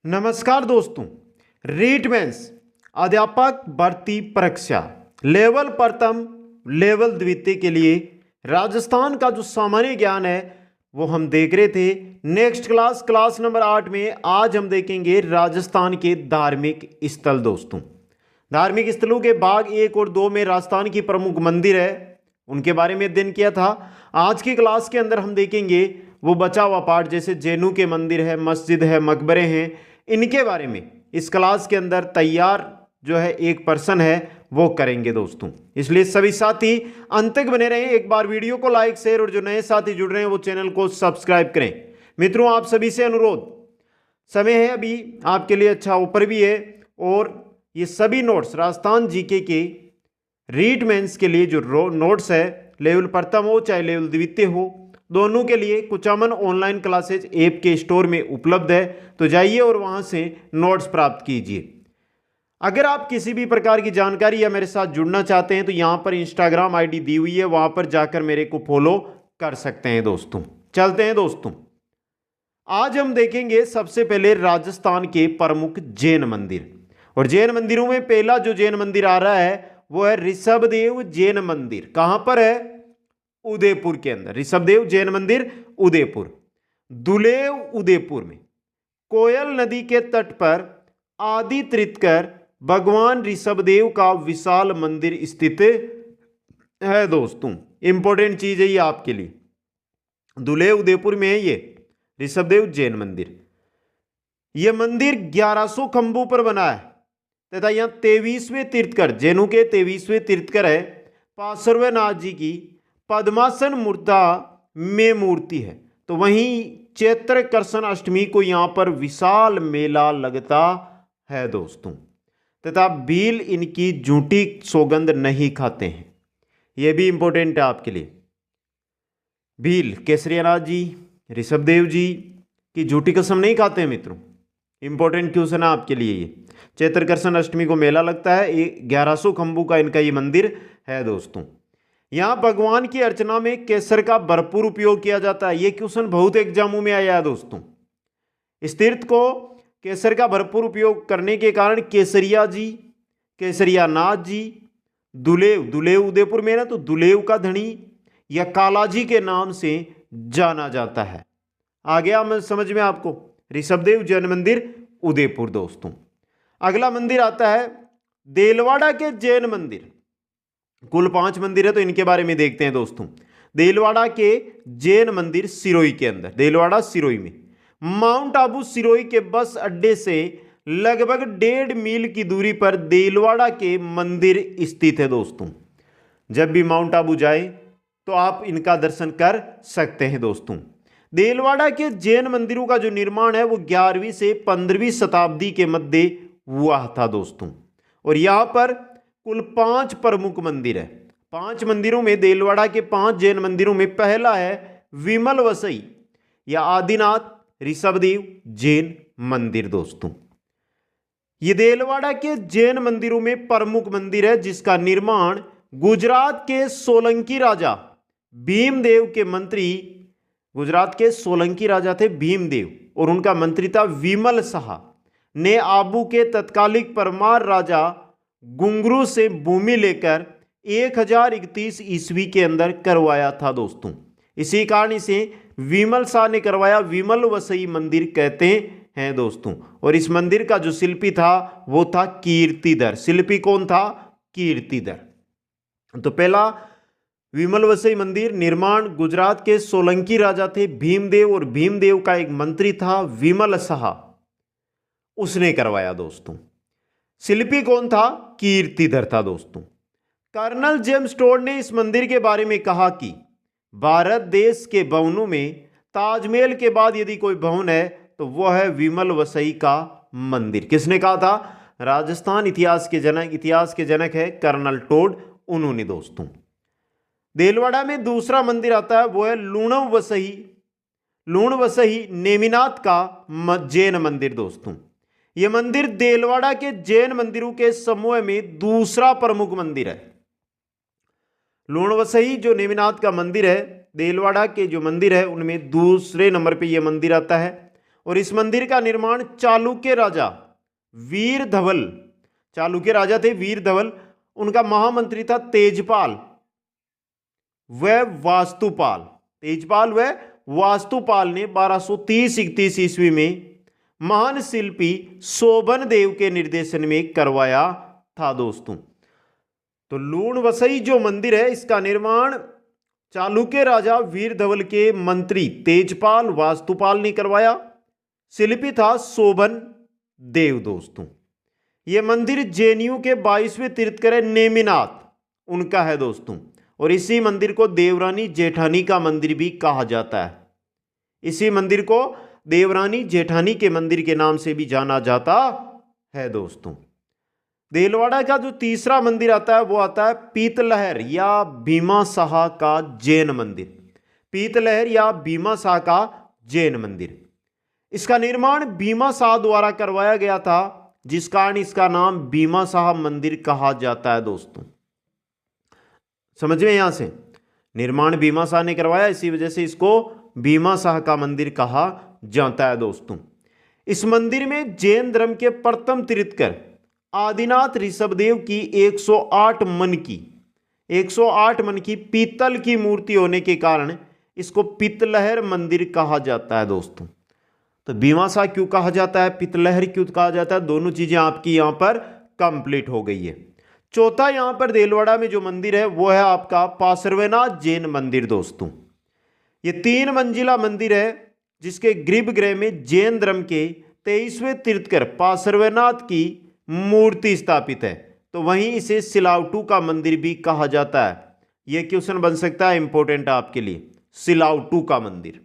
नमस्कार दोस्तों, रीट मेंस अध्यापक भर्ती परीक्षा लेवल प्रथम लेवल द्वितीय के लिए राजस्थान का जो सामान्य ज्ञान है वो हम देख रहे थे। नेक्स्ट क्लास नंबर 8 में आज हम देखेंगे राजस्थान के धार्मिक स्थल। दोस्तों, धार्मिक स्थलों के भाग 1 और 2 में राजस्थान की प्रमुख मंदिर है, उनके बारे में अध्ययन किया था। आज की क्लास के अंदर हम देखेंगे वो बचा हुआ पार्ट, जैसे जैनों के मंदिर है, मस्जिद है, मकबरे हैं, इनके बारे में इस क्लास के अंदर तैयार जो है एक पर्सन है वो करेंगे दोस्तों। इसलिए सभी साथी अंत तक बने रहें। एक बार वीडियो को लाइक शेयर और जो नए साथी जुड़ रहे हैं वो चैनल को सब्सक्राइब करें। मित्रों, आप सभी से अनुरोध, समय है अभी आपके लिए अच्छा ऊपर भी है, और ये सभी नोट्स राजस्थान जीके के रीट मेंस के लिए जो नोट्स है, लेवल प्रथम हो चाहे लेवल द्वितीय हो, दोनों के लिए कुचामन ऑनलाइन क्लासेज ऐप के स्टोर में उपलब्ध है। तो जाइए और वहां से नोट्स प्राप्त कीजिए। अगर आप किसी भी प्रकार की जानकारी या मेरे साथ जुड़ना चाहते हैं तो यहां पर इंस्टाग्राम आईडी दी हुई है, वहां पर जाकर मेरे को फॉलो कर सकते हैं। दोस्तों, चलते हैं। दोस्तों, आज हम देखेंगे सबसे पहले राजस्थान के प्रमुख जैन मंदिर, और जैन मंदिरों में पहला जो जैन मंदिर आ रहा है वो है ऋषभदेव जैन मंदिर। कहां पर है? उदयपुर के अंदर। ऋषभदेव जैन मंदिर उदयपुर, दुलेव उदयपुर में कोयल नदी के तट पर आदि तीर्थकर भगवान ऋषभदेव का विशाल मंदिर स्थित है। दोस्तों, इंपॉर्टेंट चीज है ये आपके लिए, दुलेव उदयपुर में है ये ऋषभदेव जैन मंदिर। यह मंदिर 1100 खंभों पर बना है तथा यहां 23वें तीर्थकर, जैनों के 23वें तीर्थकर है, पार्श्वनाथ जी की पद्मासन मुद्रा में मूर्ति है। तो वहीं चैत्र कृष्ण अष्टमी को यहां पर विशाल मेला लगता है दोस्तों, तथा भील इनकी झूठी सौगंध नहीं खाते हैं। यह भी इंपॉर्टेंट है आपके लिए। भील केसरियानाथ जी, ऋषभदेव जी की झूठी कसम नहीं खाते हैं मित्रों। इंपॉर्टेंट क्वेश्चन है आपके लिए ये। चैत्र कृष्ण अष्टमी को मेला लगता है, 1100 खंभों का इनका ये मंदिर है। दोस्तों, यहां भगवान की अर्चना में केसर का भरपूर उपयोग किया जाता है। यह क्वेश्चन बहुत एग्जामों में आया है दोस्तों। इस तीर्थ को केसर का भरपूर उपयोग करने के कारण केसरिया जी, केसरियानाथ जी, दुलेव उदयपुर में ना, तो दुलेव का धनी या कालाजी के नाम से जाना जाता है। आ गया समझ में आपको? ऋषभदेव जैन मंदिर उदयपुर। दोस्तों, अगला मंदिर आता है देलवाड़ा के जैन मंदिर। कुल 5 मंदिर है, तो इनके बारे में देखते हैं दोस्तों। देलवाड़ा के जैन मंदिर सिरोही के अंदर, देलवाड़ा सिरोही में माउंट आबू सिरोही के बस अड्डे से लगभग 1.5 मील की दूरी पर देलवाड़ा के मंदिर स्थित है। दोस्तों, जब भी माउंट आबू जाए तो आप इनका दर्शन कर सकते हैं। दोस्तों, देलवाड़ा के जैन मंदिरों का जो निर्माण है वो 11वीं से 15वीं शताब्दी के मध्य हुआ था दोस्तों। और यहां पर कुल 5 प्रमुख मंदिर है। 5 मंदिरों में, देलवाड़ा के 5 जैन मंदिरों में पहला है विमल वसई या आदिनाथ ऋषभदेव जैन मंदिर। दोस्तों, ये देलवाड़ा के जैन मंदिरों में प्रमुख मंदिर है, जिसका निर्माण गुजरात के सोलंकी राजा भीमदेव के मंत्री, गुजरात के सोलंकी राजा थे भीमदेव, और उनका मंत्री था विमल शाह ने आबू के तत्कालिक परमार राजा गुंगरू से भूमि लेकर 1031 ईस्वी के अंदर करवाया था। दोस्तों, इसी कारण इसे विमल शाह ने करवाया, विमल वसई मंदिर कहते हैं दोस्तों। और इस मंदिर का जो शिल्पी था वो था कीर्तिधर। शिल्पी कौन था? कीर्तिधर। तो पहला विमल वसई मंदिर निर्माण गुजरात के सोलंकी राजा थे भीमदेव, और भीमदेव का एक मंत्री था विमल शाह, उसने करवाया। दोस्तों, शिल्पी कौन था? कीर्तिधर था। दोस्तों, कर्नल जेम्स टोड ने इस मंदिर के बारे में कहा कि भारत देश के भवनों में ताजमहल के बाद यदि कोई भवन है तो वह है विमल वसई का मंदिर। किसने कहा था? राजस्थान इतिहास के जनक है कर्नल टोड, उन्होंने। दोस्तों, देलवाड़ा में दूसरा मंदिर आता है, वो है लूण वसई नेमिनाथ का जैन मंदिर। दोस्तों, यह मंदिर देलवाड़ा के जैन मंदिरों के समूह में दूसरा प्रमुख मंदिर है। लूणवसई जो नेमिनाथ का मंदिर है, देलवाड़ा के जो मंदिर है उनमें दूसरे नंबर पे यह मंदिर आता है। और इस मंदिर का निर्माण चालुक्य राजा वीर धवल, चालुक्य राजा थे वीर धवल, उनका महामंत्री था तेजपाल व वास्तुपाल, तेजपाल व वास्तुपाल ने 1230-31 ईस्वी में महान शिल्पी शोभन देव के निर्देशन में करवाया था दोस्तों। तो लूण वसई जो मंदिर है इसका निर्माण चालुक्य राजा वीर धवल के मंत्री तेजपाल वास्तुपाल ने करवाया। शिल्पी था शोभन देव दोस्तों। यह मंदिर जेएनयू के 22वें तीर्थंकर नेमिनाथ उनका है दोस्तों, और इसी मंदिर को देवरानी जेठानी का मंदिर भी कहा जाता है। इसी मंदिर को देवरानी जेठानी के मंदिर के नाम से भी जाना जाता है दोस्तों। देलवाड़ा का जो तीसरा मंदिर आता है वो आता है पीतलहर या भीमा शाह का जैन मंदिर, पीतलहर या भीमा शाह का जैन मंदिर। इसका निर्माण भीमा शाह द्वारा करवाया गया था, जिस कारण इसका नाम भीमा शाह मंदिर कहा जाता है दोस्तों। समझ में यहां से निर्माण भीमा शाह ने करवाया, इसी वजह से इसको भीमा शाह का मंदिर कहा जाता है दोस्तों। इस मंदिर में जैन धर्म के प्रथम तीर्थंकर आदिनाथ ऋषभदेव की 108 मन की पीतल की मूर्ति होने के कारण इसको पीतलहर मंदिर कहा जाता है दोस्तों। तो भीमा शाह क्यों कहा जाता है, पीतलहर क्यों कहा जाता है, दोनों चीजें आपकी यहां पर कंप्लीट हो गई है। चौथा यहां पर देलवाड़ा में जो मंदिर है वो है आपका पार्श्वनाथ जैन मंदिर दोस्तों। ये 3 मंजिला मंदिर है जिसके गर्भगृह में जैन धर्म के 23वें तीर्थंकर पार्श्वनाथ की मूर्ति स्थापित है। तो वहीं इसे सिलावटू का मंदिर भी कहा जाता है। यह क्वेश्चन बन सकता है इंपॉर्टेंट आपके लिए, सिलावटू का मंदिर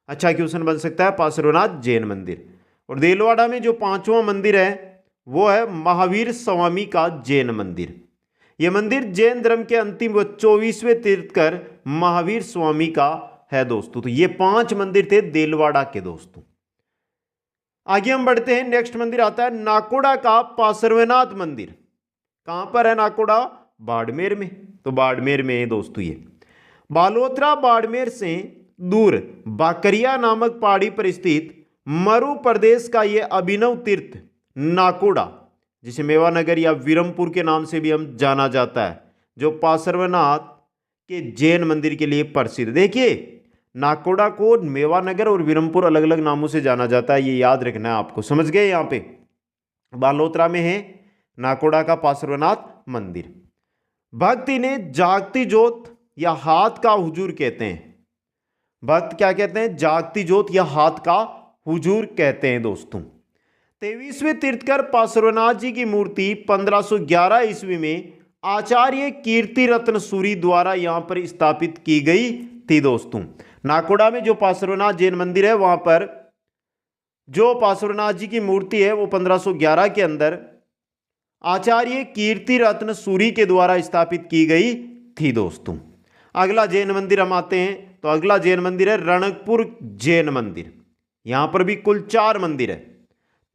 अच्छा क्वेश्चन बन सकता है, पार्श्वनाथ जैन मंदिर। और देलवाड़ा में जो 5वां मंदिर है वो है महावीर स्वामी का जैन मंदिर। यह मंदिर जैन धर्म के अंतिम व 24वें तीर्थंकर महावीर स्वामी का है दोस्तों। तो ये 5 मंदिर थे देलवाड़ा के दोस्तों। आगे हम बढ़ते हैं, नेक्स्ट मंदिर आता है नाकोड़ा का पार्श्वनाथ मंदिर। कहां पर है नाकोड़ा, बाड़मेर में। तो बाड़मेर में है दोस्तों। ये बालोतरा बाड़मेर से दूर बाकरिया नामक पहाड़ी पर स्थित मरु प्रदेश का यह अभिनव तीर्थ नाकोड़ा, जिसे मेवानगर या वीरमपुर के नाम से भी हम जाना जाता है, जो पार्श्वनाथ के जैन मंदिर के लिए प्रसिद्ध। देखिए नाकोड़ा को मेवानगर और वीरमपुर अलग अलग नामों से जाना जाता है, ये याद रखना है आपको। समझ गए। यहाँ पे बालोतरा में है नाकोड़ा का पार्श्वनाथ मंदिर। भक्त इन्हें जागती ज्योत या हाथ का हुजूर कहते हैं। भक्त क्या कहते हैं, जागती ज्योत या हाथ का हुजूर कहते हैं दोस्तों। 23वें तीर्थंकर पार्श्वनाथ जी की मूर्ति 1511 ईस्वी में आचार्य कीर्ति रत्न सूरी द्वारा यहां पर स्थापित की गई थी दोस्तों। नाकोड़ा में जो पार्श्वनाथ जैन मंदिर है वहां पर जो पार्श्वनाथ जी की मूर्ति है वो 1511 के अंदर आचार्य कीर्ति रत्न सूरी के द्वारा स्थापित की गई थी दोस्तों। अगला जैन मंदिर हम आते हैं, तो अगला जैन मंदिर है रणकपुर जैन मंदिर। यहां पर भी कुल 4 मंदिर है,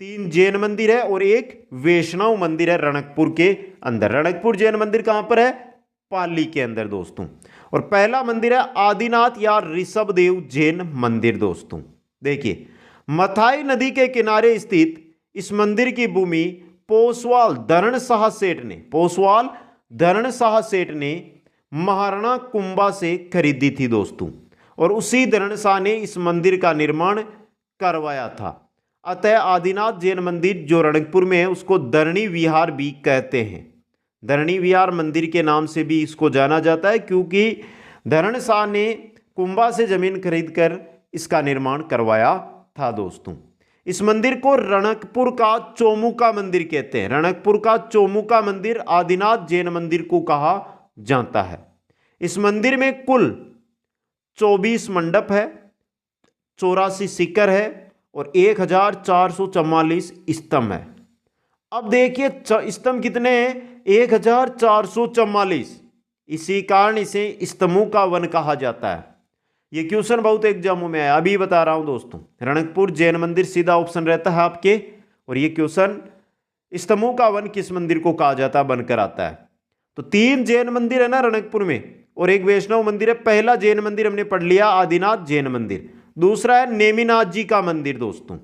3 जैन मंदिर है और एक वैष्णव मंदिर है रणकपुर के अंदर। रणकपुर जैन मंदिर कहां पर है, पाली के अंदर दोस्तों। और पहला मंदिर है आदिनाथ या ऋषभदेव जैन मंदिर दोस्तों। देखिए मथाई नदी के किनारे स्थित इस मंदिर की भूमि पोसवाल धरण शाह सेठ ने महाराणा कुंभा से खरीदी थी दोस्तों, और उसी धरण शाह ने इस मंदिर का निर्माण करवाया था। अतः आदिनाथ जैन मंदिर जो रणकपुर में है उसको धरणी विहार भी कहते हैं। धरणी विहार मंदिर के नाम से भी इसको जाना जाता है, क्योंकि धरण शाह ने कुंभा से जमीन खरीदकर इसका निर्माण करवाया था दोस्तों। इस मंदिर को रणकपुर का चौमुखा मंदिर कहते हैं। रणकपुर का चौमुखा मंदिर आदिनाथ जैन मंदिर को कहा जाता है। इस मंदिर में कुल 24 मंडप है, 84 शिखर है और 1444 स्तंभ है। अब देखिए स्तंभ कितने हैं, 1444। इसी कारण इसे स्तंभों का वन कहा जाता है। ये क्वेश्चन बहुत एग्जामों में आया, अभी बता रहा हूं दोस्तों। रणकपुर जैन मंदिर सीधा ऑप्शन रहता है आपके, और ये क्वेश्चन स्तंभों का वन किस मंदिर को कहा जाता है बनकर आता है। तो 3 जैन मंदिर है ना रणकपुर में, और एक वैष्णव मंदिर है। पहला जैन मंदिर हमने पढ़ लिया आदिनाथ जैन मंदिर। दूसरा है नेमिनाथ जी का मंदिर दोस्तों।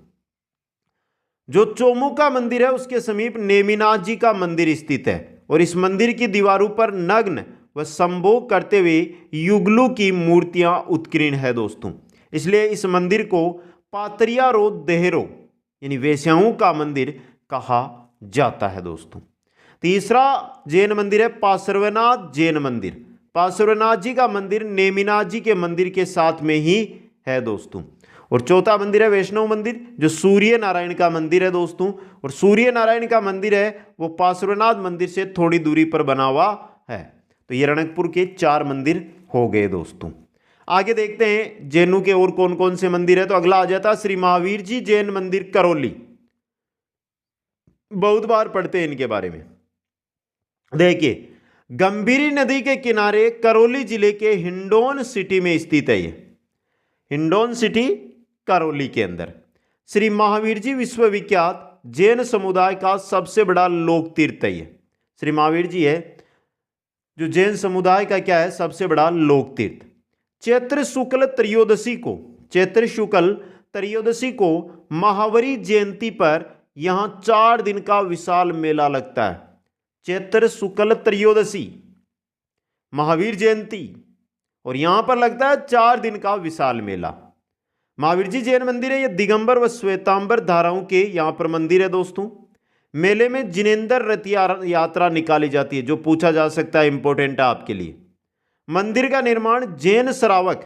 जो चोमुका मंदिर है उसके समीप नेमिनाथ जी का मंदिर स्थित है और इस मंदिर की दीवारों पर नग्न व संभोग करते हुए युगलू की मूर्तियां उत्कीर्ण है दोस्तों। इसलिए इस मंदिर को पातरिया रो देहरो यानी वेश्याओं का मंदिर कहा जाता है दोस्तों। तीसरा जैन मंदिर है पार्श्वनाथ जैन मंदिर। पार्श्वनाथ जी का मंदिर नेमिनाथ जी के मंदिर के साथ में ही है दोस्तों। और चौथा मंदिर है वैष्णव मंदिर, जो सूर्य नारायण का मंदिर है दोस्तों। और सूर्य नारायण का मंदिर है वो पार्श्वनाथ मंदिर से थोड़ी दूरी पर बना हुआ है। तो ये रणकपुर के 4 मंदिर हो गए दोस्तों। आगे देखते हैं जैनों के और कौन कौन से मंदिर है। तो अगला आ जाता श्री महावीर जी जैन मंदिर करौली। बहुत बार पढ़ते हैं इनके बारे में। देखिए गंभीरी नदी के किनारे करौली जिले के हिंडौन सिटी में स्थित है। ये हिंडौन सिटी करौली के अंदर श्री महावीर जी विश्वविख्यात जैन समुदाय का सबसे बड़ा लोक तीर्थ है। ये श्री महावीर जी है जो जैन समुदाय का क्या है, सबसे बड़ा लोक तीर्थ। चैत्र शुक्ल त्रयोदशी को महावरी जयंती पर यहां 4 दिन का विशाल मेला लगता है। चैत्र शुक्ल त्रयोदशी महावीर जयंती और यहां पर लगता है 4 दिन का विशाल मेला। महावीर जी जैन मंदिर है, ये दिगंबर व श्वेतांबर धाराओं के यहां पर मंदिर है दोस्तों। मेले में जिनेंद्र रथ यात्रा निकाली जाती है, जो पूछा जा सकता है, इंपॉर्टेंट है आपके लिए। मंदिर का निर्माण जैन श्रावक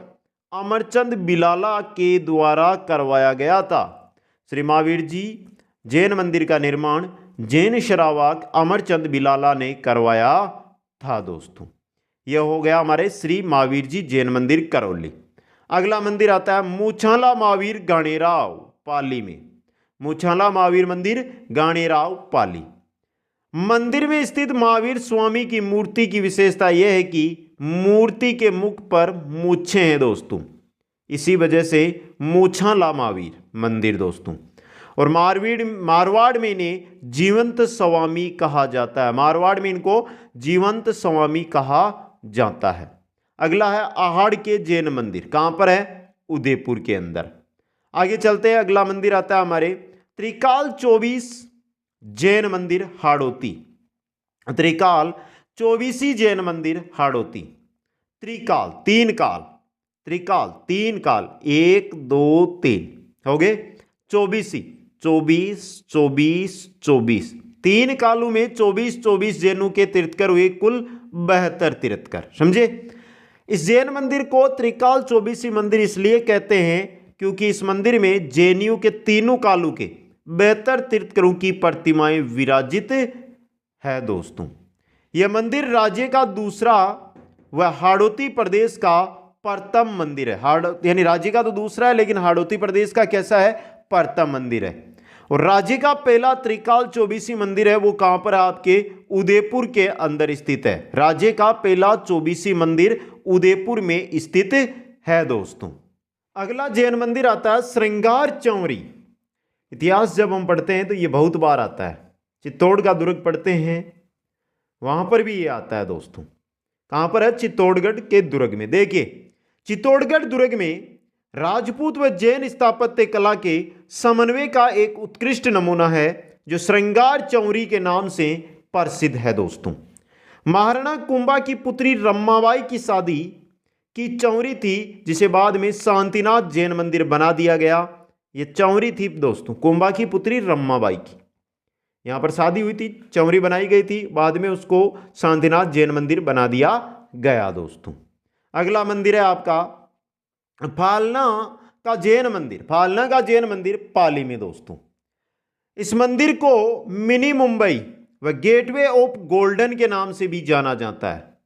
अमरचंद बिलाला के द्वारा करवाया गया था। श्री महावीर जी जैन मंदिर का निर्माण जैन श्रावक अमरचंद बिलाला ने करवाया था दोस्तों। यह हो गया हमारे श्री महावीर जी जैन मंदिर करौली। अगला मंदिर आता है मूछाला महावीर गाणेराव पाली में। मूछाला महावीर मंदिर गाणेराव पाली। मंदिर में स्थित महावीर स्वामी की मूर्ति की विशेषता यह है कि मूर्ति के मुख पर मूछें हैं दोस्तों, इसी वजह से मूछाला महावीर मंदिर दोस्तों। और मारवाड़ में इन्हें जीवंत स्वामी कहा जाता है। मारवाड़ में इनको जीवंत स्वामी कहा जाता है। अगला है आहाड़ के जैन मंदिर। कहां पर है? उदयपुर के अंदर। आगे चलते हैं, अगला मंदिर आता है हमारे त्रिकाल 24 जैन मंदिर हाड़ौती। त्रिकाल 24 जैन मंदिर हाड़ौती। त्रिकाल 3 काल, त्रिकाल 3 काल 1 2 3 हो गए 24 3 कालों में 24 जैनों के तीर्थकर हुए, कुल 72 तीर्थकर। समझे? इस जैन मंदिर को त्रिकाल 24 मंदिर इसलिए कहते हैं क्योंकि इस मंदिर में जैनियों के 3 कालों के 72 तीर्थकरों की प्रतिमाएं विराजित है दोस्तों। यह मंदिर राज्य का दूसरा व हाड़ौती प्रदेश का प्रथम मंदिर है। यानी राज्य का तो दूसरा है, लेकिन हाड़ौती प्रदेश का कैसा है? प्रथम मंदिर है। और राज्य का पहला त्रिकाल 24 मंदिर है, वो कहां पर है? आपके उदयपुर के अंदर स्थित है। राज्य का पहला 24 मंदिर उदयपुर में स्थित है दोस्तों। अगला जैन मंदिर आता है श्रृंगार चौरी। इतिहास जब हम पढ़ते हैं तो ये बहुत बार आता है। चित्तौड़ का दुर्ग पढ़ते हैं, वहां पर भी ये आता है दोस्तों। कहां पर है? चित्तौड़गढ़ के दुर्ग में। देखिए चित्तौड़गढ़ दुर्ग में राजपूत व जैन स्थापत्य कला के समन्वय का एक उत्कृष्ट नमूना है, जो श्रृंगार चौरी के नाम से प्रसिद्ध है दोस्तों। महाराणा कुंभा की पुत्री रमाबाई की शादी की चौरी थी, जिसे बाद में शांतिनाथ जैन मंदिर बना दिया गया। ये चौरी थी दोस्तों कुंभा की पुत्री रमाबाई की। यहां पर शादी हुई थी, चौरी बनाई गई थी, बाद में उसको शांतिनाथ जैन मंदिर बना दिया गया दोस्तों। अगला मंदिर है आपका फालना का जैन मंदिर। फालना का जैन मंदिर पाली में दोस्तों। इस मंदिर को मिनी मुंबई व गेटवे ऑफ गोल्डन के नाम से भी जाना जाता है।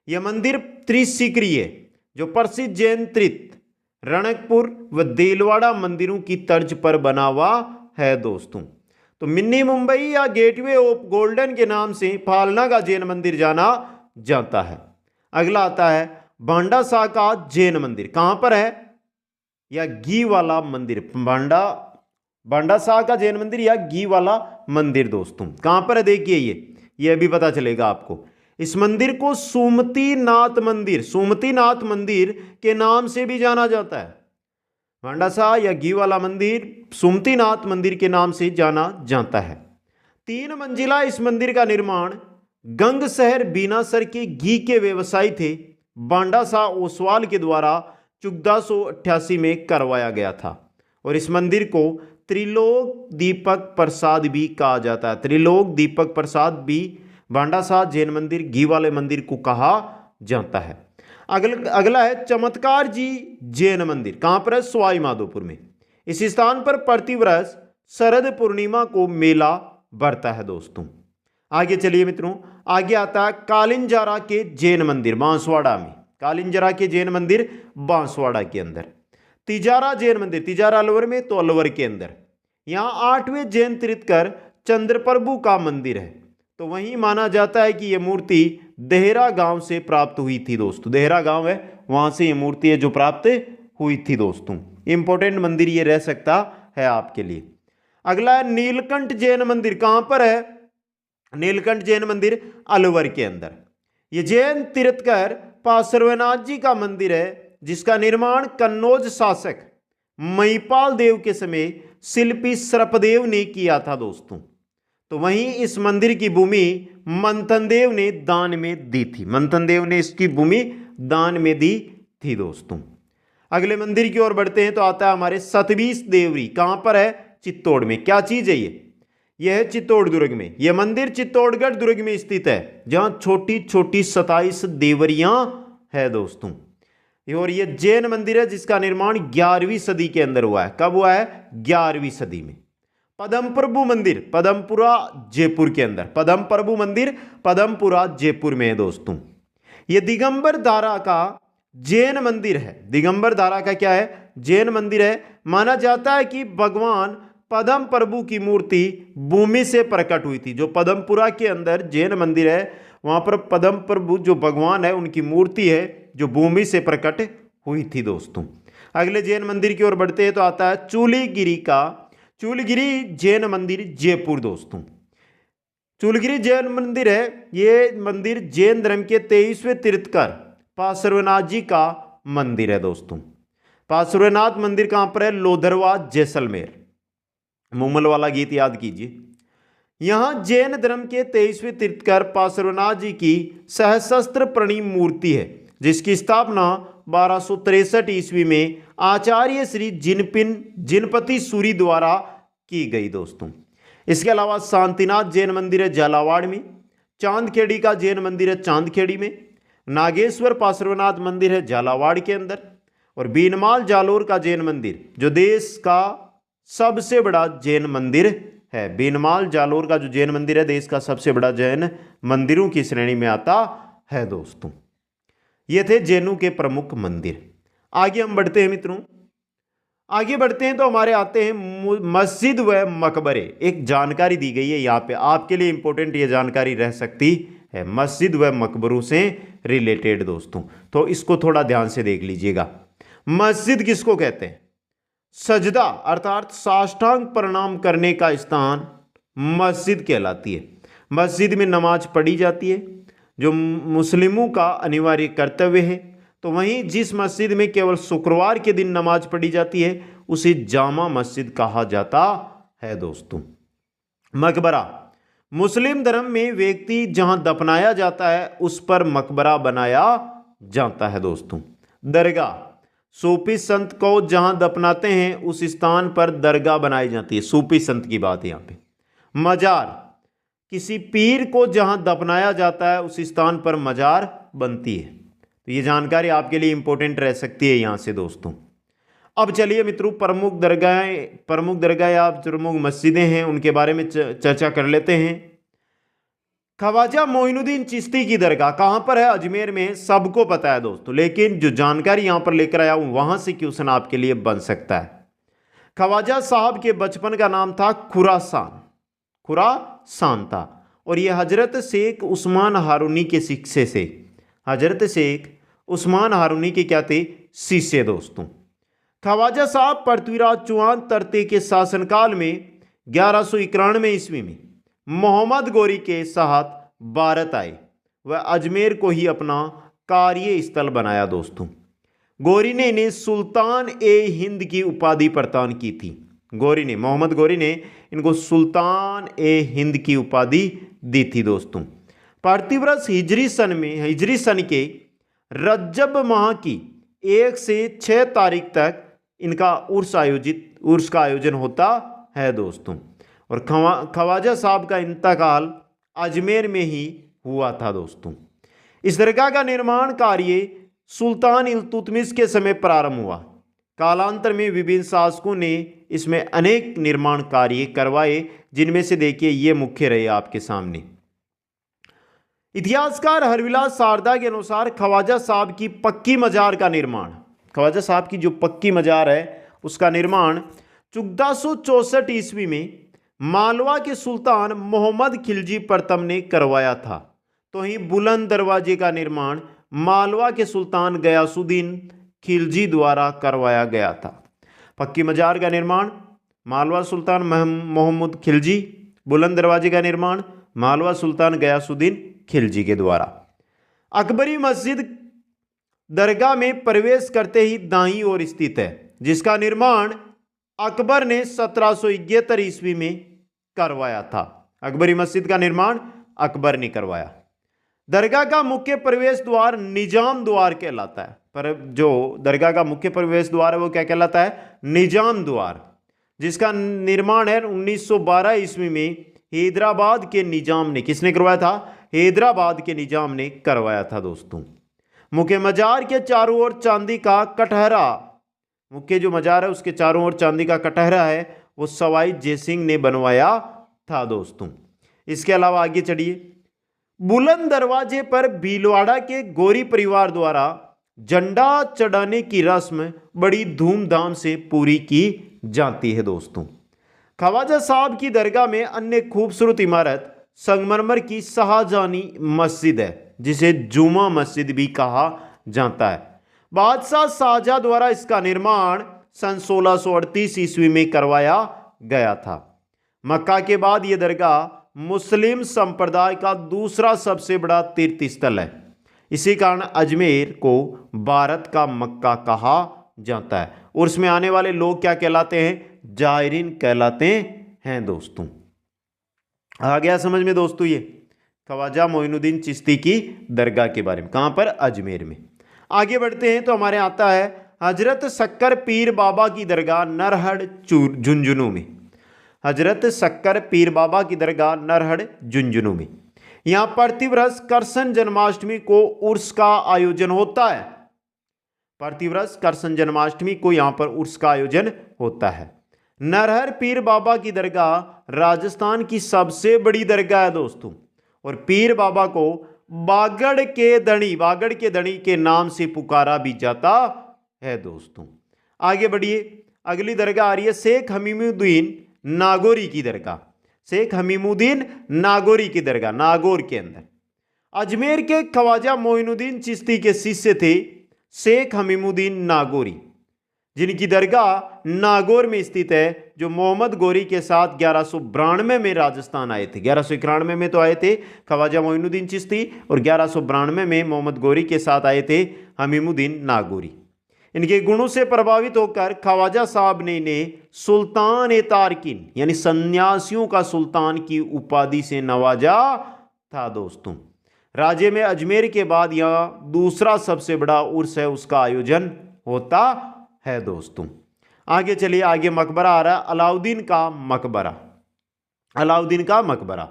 यह मंदिर त्रिशिखरी है, जो प्रसिद्ध जैन तीर्थ रणकपुर व देलवाड़ा मंदिरों की तर्ज पर बना हुआ है दोस्तों। तो मिनी मुंबई या गेटवे ऑफ गोल्डन के नाम से फालना का जैन मंदिर जाना जाता है। अगला आता है बांडासा का जैन मंदिर। कहां पर है? या घी वाला मंदिर। बांडासा का जैन मंदिर या घी वाला मंदिर दोस्तों कहां पर है? देखिए ये भी पता चलेगा आपको। इस मंदिर को सुमतिनाथ मंदिर के नाम से भी जाना जाता है। भांडासा या घी वाला मंदिर सुमतीनाथ मंदिर के नाम से जाना जाता है। 3 मंजिला इस मंदिर का निर्माण गंगशहर बीनासर के घी के व्यवसायी थे बांडासा ओसवाल के द्वारा 1488 में करवाया गया था। और इस मंदिर को त्रिलोक दीपक प्रसाद भी कहा जाता है। त्रिलोक दीपक प्रसाद भी बांडासा जैन मंदिर घी वाले मंदिर को कहा जाता है। अगला है चमत्कार जी जैन मंदिर। कहाँ पर है? सवाई माधोपुर में। इस स्थान पर प्रतिवर्ष शरद पूर्णिमा को मेला बढ़ता है दोस्तों। आगे चलिए मित्रों, आगे आता है कालिंजारा के जैन मंदिर बांसवाड़ा में। कालिंजारा के जैन मंदिर बांसवाड़ा के अंदर। तिजारा जैन मंदिर, तिजारा अलवर में तो अलवर के अंदर। यहाँ 8वें जैन तीर्थकर चंद्रप्रभु का मंदिर है। तो वहीं माना जाता है कि यह मूर्ति देहरा गांव से प्राप्त हुई थी दोस्तों। देहरा गांव है, वहां से ये मूर्ति है जो प्राप्त हुई थी दोस्तों। इंपॉर्टेंट मंदिर ये रह सकता है आपके लिए। अगला है नीलकंठ जैन मंदिर। कहां पर है? नीलकंठ जैन मंदिर अलवर के अंदर। ये जैन तीर्थकर पार्श्वनाथ जी का मंदिर है जिसका निर्माण कन्नौज शासक महिपाल देव के समय शिल्पी सर्पदेव ने किया था दोस्तों। तो वहीं इस मंदिर की भूमि मंथन देव ने दान में दी थी। मंथन देव ने इसकी भूमि दान में दी थी दोस्तों। अगले मंदिर की ओर बढ़ते हैं तो आता है हमारे सतबीस देवरी। कहां पर है? चित्तौड़ में। क्या चीज है ये? यह है चित्तौड़ दुर्ग में। यह मंदिर चित्तौड़गढ़ दुर्ग में स्थित है जहां छोटी छोटी 27 देवरियां है दोस्तों। और यह जैन मंदिर है जिसका निर्माण 11वीं सदी के अंदर हुआ है। कब हुआ है? 11वीं सदी में। पदमप्रभु मंदिर पदमपुरा जयपुर के अंदर। पदमप्रभु मंदिर पदमपुरा जयपुर में है दोस्तों। यह दिगंबर धारा का जैन मंदिर है। दिगंबर धारा का क्या है? जैन मंदिर है। माना जाता है कि भगवान पदम प्रभु की मूर्ति भूमि से प्रकट हुई थी। जो पदमपुरा के अंदर जैन मंदिर है वहां पर पदम प्रभु जो भगवान है उनकी मूर्ति है जो भूमि से प्रकट हुई थी दोस्तों। अगले जैन मंदिर की ओर बढ़ते हैं तो आता है चूलगिरी जैन मंदिर जयपुर दोस्तों। चूलगिरी जैन मंदिर है। ये मंदिर जैन धर्म के 23वें तीर्थकर पार्श्वनाथ जी का मंदिर है दोस्तों। पार्श्वनाथ मंदिर कहां पर है? लोधरवा जैसलमेर। मूमल वाला गीत याद कीजिए। यहां जैन धर्म के 23वें तीर्थकर पार्श्वनाथ जी की सहस्त्र प्रणीम मूर्ति है जिसकी स्थापना 1263 ईस्वी में आचार्य श्री जिनपति सूरी द्वारा की गई दोस्तों। इसके अलावा शांतिनाथ जैन मंदिर है झालावाड़ में। चांदखेड़ी का जैन मंदिर है चांदखेड़ी में। नागेश्वर पार्श्वनाथ मंदिर है झालावाड़ के अंदर। और बीनमाल जालोर का जैन मंदिर जो देश का सबसे बड़ा जैन मंदिर है। बीनमाल जालोर का जो जैन मंदिर है देश का सबसे बड़ा जैन मंदिरों की श्रेणी में आता है दोस्तों। ये थे जैनों के प्रमुख मंदिर। आगे हम बढ़ते हैं मित्रों। आगे बढ़ते हैं तो हमारे आते हैं मस्जिद व मकबरे। एक जानकारी दी गई है यहाँ पे आपके लिए इंपॉर्टेंट ये जानकारी रह सकती है मस्जिद व मकबरों से रिलेटेड दोस्तों। तो इसको थोड़ा ध्यान से देख लीजिएगा। मस्जिद किसको कहते हैं? सजदा अर्थात साष्टांग प्रणाम करने का स्थान मस्जिद कहलाती है। मस्जिद में नमाज पढ़ी जाती है जो मुस्लिमों का अनिवार्य कर्तव्य है। तो वहीं जिस मस्जिद में केवल शुक्रवार के दिन नमाज पढ़ी जाती है उसे जामा मस्जिद कहा जाता है दोस्तों। मकबरा मुस्लिम धर्म में व्यक्ति जहां दफनाया जाता है उस पर मकबरा बनाया जाता है दोस्तों। दरगाह सूफी संत को जहां दफनाते हैं उस स्थान पर दरगाह बनाई जाती है। सूफी संत की बात है यहाँ पे। मजार किसी पीर को जहां दफनाया जाता है उस स्थान पर मजार बनती है। तो ये जानकारी आपके लिए इंपॉर्टेंट रह सकती है यहाँ से दोस्तों। अब चलिए मित्रों प्रमुख दरगाह या प्रमुख मस्जिदें हैं उनके बारे में चर्चा कर लेते हैं। ख्वाजा मोइनुद्दीन चिश्ती की दरगाह कहाँ पर है? अजमेर में। सबको पता है दोस्तों, लेकिन जो जानकारी यहाँ पर लेकर आया हूँ वहाँ से क्वेश्चन आपके लिए बन सकता है। ख्वाजा साहब के बचपन का नाम था खुरासान था और ये हजरत शेख उस्मान हारूनी के शिष्य से हजरत शेख उस्मान हारूनी के क्या थे? शिष्य दोस्तों। ख्वाजा साहब पृथ्वीराज चौहान तरते के शासनकाल में 1191 ईस्वी में मोहम्मद गोरी के साथ भारत आए व अजमेर को ही अपना कार्य स्थल बनाया दोस्तों। गौरी ने इन्हें सुल्तान ए हिंद की उपाधि प्रदान की थी। गौरी ने, मोहम्मद गौरी ने इनको सुल्तान ए हिंद की उपाधि दी थी दोस्तों। प्रतिवर्ष हिजरी सन के रजब माह की 1 से 6 तारीख तक इनका उर्स का आयोजन होता है दोस्तों। और ख्वाजा साहब का इंतकाल अजमेर में ही हुआ था दोस्तों। इस दरगाह का निर्माण कार्य सुल्तान इल्तुतमिश के समय प्रारंभ हुआ। कालांतर में विभिन्न शासकों ने इसमें अनेक निर्माण कार्य करवाए, जिनमें से देखिए ये मुख्य रहे आपके सामने। इतिहासकार हरविलास शारदा के अनुसार ख्वाजा साहब की पक्की मजार का निर्माण, ख्वाजा साहब की जो पक्की मजार है उसका निर्माण 1464 ईस्वी में मालवा के सुल्तान मोहम्मद खिलजी प्रथम ने करवाया था। तो ही बुलंद दरवाजे का निर्माण मालवा के सुल्तान गयासुद्दीन खिलजी द्वारा करवाया गया था। पक्की मजार का निर्माण मालवा सुल्तान मोहम्मद खिलजी, बुलंद दरवाजे का निर्माण मालवा सुल्तान गयासुद्दीन खिलजी के द्वारा। अकबरी मस्जिद दरगाह में प्रवेश करते ही दाईं ओर स्थित है, जिसका निर्माण अकबर ने 1771 ईस्वी में करवाया था। अकबरी मस्जिद का निर्माण अकबर ने करवाया। दरगाह का मुख्य प्रवेश द्वार निजाम द्वार कहलाता है। पर जो दरगाह का मुख्य प्रवेश द्वार है वो क्या कहलाता है? निजाम द्वार, जिसका निर्माण है 1912 ईस्वी में हैदराबाद के निजाम ने, किसने करवाया था? हैदराबाद के निजाम ने करवाया था दोस्तों। मुख्य मजार के चारों ओर चांदी का कटहरा, मुख्य जो मजार है उसके चारों ओर चांदी का कटहरा है, वो सवाई जयसिंह ने बनवाया था दोस्तों। इसके अलावा आगे चढ़िए। बुलंद दरवाजे पर भीलवाड़ा के गौरी परिवार द्वारा झंडा चढ़ाने की रस्म बड़ी धूमधाम से पूरी की जाती है दोस्तों। ख्वाजा साहब की दरगाह में अन्य खूबसूरत इमारत संगमरमर की शाहजहानी मस्जिद है, जिसे जुमा मस्जिद भी कहा जाता है। बादशाह शाहजहां द्वारा इसका निर्माण सन 1638 ईस्वी में करवाया गया था। मक्का के बाद यह दरगाह मुस्लिम संप्रदाय का दूसरा सबसे बड़ा तीर्थ स्थल है। इसी कारण अजमेर को भारत का मक्का कहा जाता है। और उसमें आने वाले लोग क्या कहलाते हैं? जायरीन कहलाते हैं दोस्तों। आ गया समझ में दोस्तों ये ख्वाजा मोइनुद्दीन चिश्ती की दरगाह के बारे में। कहां पर? अजमेर में। आगे बढ़ते हैं तो हमारे आता है हजरत शक्कर पीर बाबा की दरगाह नरहड़ झुंझुनू में। हजरत शक्कर पीर बाबा की दरगाह नरहड़ झुंझुनू में। यहाँ प्रतिवर्ष कृष्ण जन्माष्टमी को उर्स का आयोजन होता है। प्रतिवर्ष कृष्ण जन्माष्टमी को यहाँ पर उर्स का आयोजन होता है। नरहर पीर बाबा की दरगाह राजस्थान की सबसे बड़ी दरगाह है दोस्तों। और पीर बाबा को बागड़ के धनी के नाम से पुकारा भी जाता है दोस्तों। आगे बढ़िए। अगली दरगाह आ रही है शेख हमीमुद्दीन नागौरी की दरगाह। शेख हमीमुद्दीन नागौरी की दरगाह नागौर के अंदर। अजमेर के ख्वाजा मोइनुद्दीन चिश्ती के शिष्य थे शेख हमीमुद्दीन नागौरी, जिनकी दरगाह नागौर में स्थित है, जो मोहम्मद गौरी के साथ 1192 में राजस्थान आए थे। 1191 में तो आए थे ख्वाजा मोइनुद्दीन चिश्ती, और 1192 में मोहम्मद गौरी के साथ आए थे हमीमुद्दीन नागौरी। इनके गुणों से प्रभावित होकर ख्वाजा साहब ने इन्हें सुल्तान ए तारकिन यानी सन्यासियों का सुल्तान की उपाधि से नवाजा था दोस्तों। राज्य में अजमेर के बाद यहाँ दूसरा सबसे बड़ा उर्स है, उसका आयोजन होता है दोस्तों। आगे चलिए। आगे मकबरा आ रहा है अलाउद्दीन का मकबरा। अलाउद्दीन का मकबरा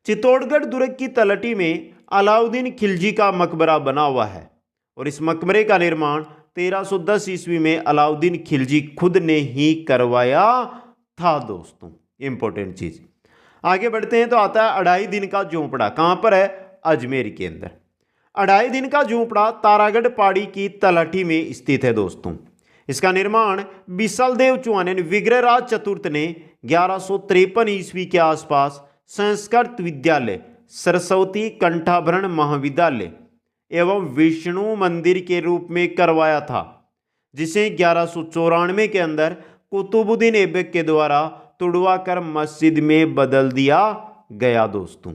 चित्तौड़गढ़ दुर्ग की तलहटी में अलाउद्दीन खिलजी का मकबरा बना हुआ है। और इस मकबरे का निर्माण 1310 ईस्वी में अलाउद्दीन खिलजी खुद ने ही करवाया था दोस्तों। इंपॉर्टेंट चीज। आगे बढ़ते हैं तो आता है 2.5 दिन का झोंपड़ा। कहां पर है? अजमेर के अंदर। 2.5 दिन का झोंपड़ा तारागढ़ पहाड़ी की तलहटी में स्थित है दोस्तों। इसका निर्माण बिसलदेव चौहान विग्रहराज चतुर्थ ने 1153 ईस्वी के आसपास संस्कृत विद्यालय, सरस्वती कंठाभरण महाविद्यालय एवं विष्णु मंदिर के रूप में करवाया था, जिसे 1194 के अंदर कुतुबुद्दीन ऐबक के द्वारा तुड़वाकर मस्जिद में बदल दिया गया दोस्तों।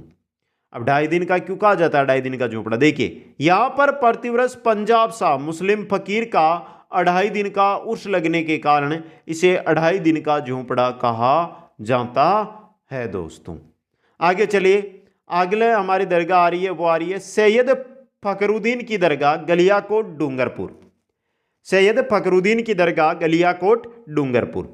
अब 2.5 दिन का क्यों कहा जाता है 2.5 दिन का झोपड़ा? देखिए यहां पर प्रतिवर्ष पंजाब साहब मुस्लिम फकीर का 2.5 दिन का उर्स लगने के कारण इसे 2.5 दिन का झोपड़ा कहा जाता है दोस्तों। आगे चलिए, अगले हमारी दरगाह आ रही है, वो आ रही है सैयद फखरुद्दीन की दरगाह गलियाकोट डूंगरपुर। सैयद फखरुद्दीन की दरगाह गलियाकोट डूंगरपुर।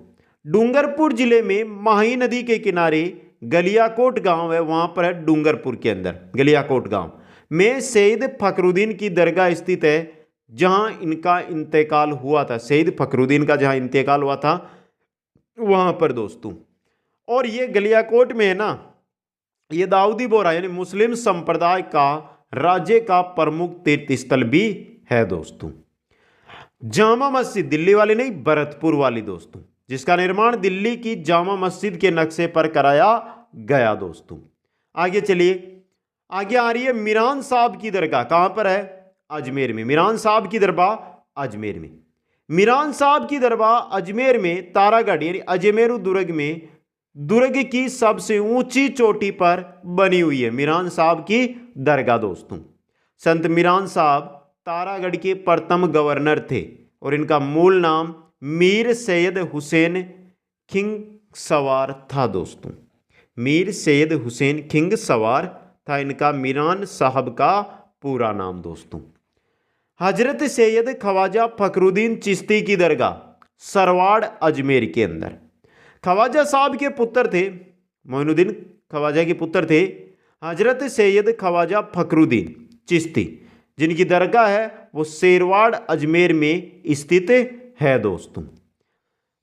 डूंगरपुर जिले में माही नदी के किनारे गलियाकोट गांव है, वहां पर है डूंगरपुर के अंदर गलियाकोट गांव में सैयद फखरुद्दीन की दरगाह स्थित है, जहां इनका इंतकाल हुआ था। सैयद फखरुद्दीन का जहां इंतकाल हुआ था वहां पर दोस्तों। और ये गलियाकोट में है ना, ये दाऊदी बोहरा यानी मुस्लिम संप्रदाय का राज्य का प्रमुख तीर्थ स्थल भी है दोस्तों। जामा मस्जिद, दिल्ली वाली नहीं, भरतपुर वाली दोस्तों, जिसका निर्माण दिल्ली की जामा मस्जिद के नक्शे पर कराया गया दोस्तों। आगे चलिए, आगे आ रही है मीरान साहब की दरगाह। कहां पर है? अजमेर में। मीरान साहब की दरगाह अजमेर में। मीरान साहब की दरगाह अजमेर में तारागढ़ यानी अजमेरू दुर्ग में, दुर्ग की सबसे ऊंची चोटी पर बनी हुई है मीरान साहब की दरगाह दोस्तों। संत मीरान साहब तारागढ़ के प्रथम गवर्नर थे और इनका मूल नाम मीर सैयद हुसैन खिंग सवार था दोस्तों। मीर सैयद हुसैन खिंग सवार था इनका मीरान साहब का पूरा नाम दोस्तों। हजरत सैयद ख्वाजा फखरुद्दीन चिश्ती की दरगाह सरवाड़ अजमेर के अंदर। ख्वाजा साहब के पुत्र थे, मोइनुद्दीन ख्वाजा के पुत्र थे हजरत सैयद ख्वाजा फखरुद्दीन चिश्ती, जिनकी दरगाह है वो शेरवाड़ अजमेर में स्थित है दोस्तों।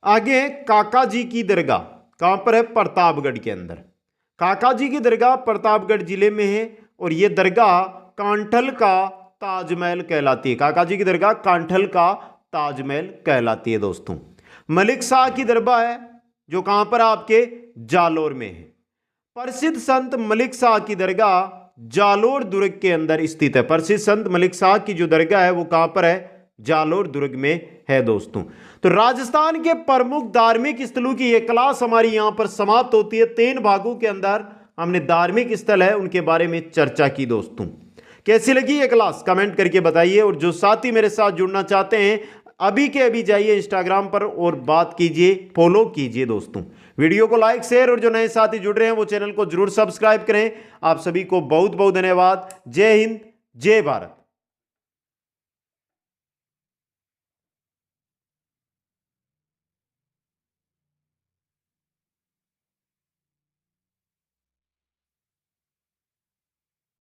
आगे काका जी की दरगाह कहां पर है? प्रतापगढ़ के अंदर। काका जी की दरगाह प्रतापगढ़ जिले में है और ये दरगाह कांठल का ताजमहल कहलाती है। काका जी की दरगाह कांठल का ताजमहल कहलाती है दोस्तों। मलिक शाह की दरगाह है जो कहां पर आपके जालोर में है। प्रसिद्ध संत मलिक शाह की दरगाह जालोर दुर्ग के अंदर स्थित है। प्रसिद्ध संत मलिक शाह की जो दरगाह है वो कहां पर है? जालोर दुर्ग में है दोस्तों। तो राजस्थान के प्रमुख धार्मिक स्थलों की यह क्लास हमारी यहां पर समाप्त होती है। 3 भागों के अंदर हमने धार्मिक स्थल है उनके बारे में चर्चा की दोस्तों। कैसी लगी ये क्लास कमेंट करके बताइए। और जो साथी मेरे साथ जुड़ना चाहते हैं अभी के अभी जाइए इंस्टाग्राम पर और बात कीजिए, फॉलो कीजिए दोस्तों। वीडियो को लाइक शेयर और जो नए साथी जुड़ रहे हैं वो चैनल को जरूर सब्सक्राइब करें। आप सभी को बहुत बहुत धन्यवाद। जय हिंद, जय भारत।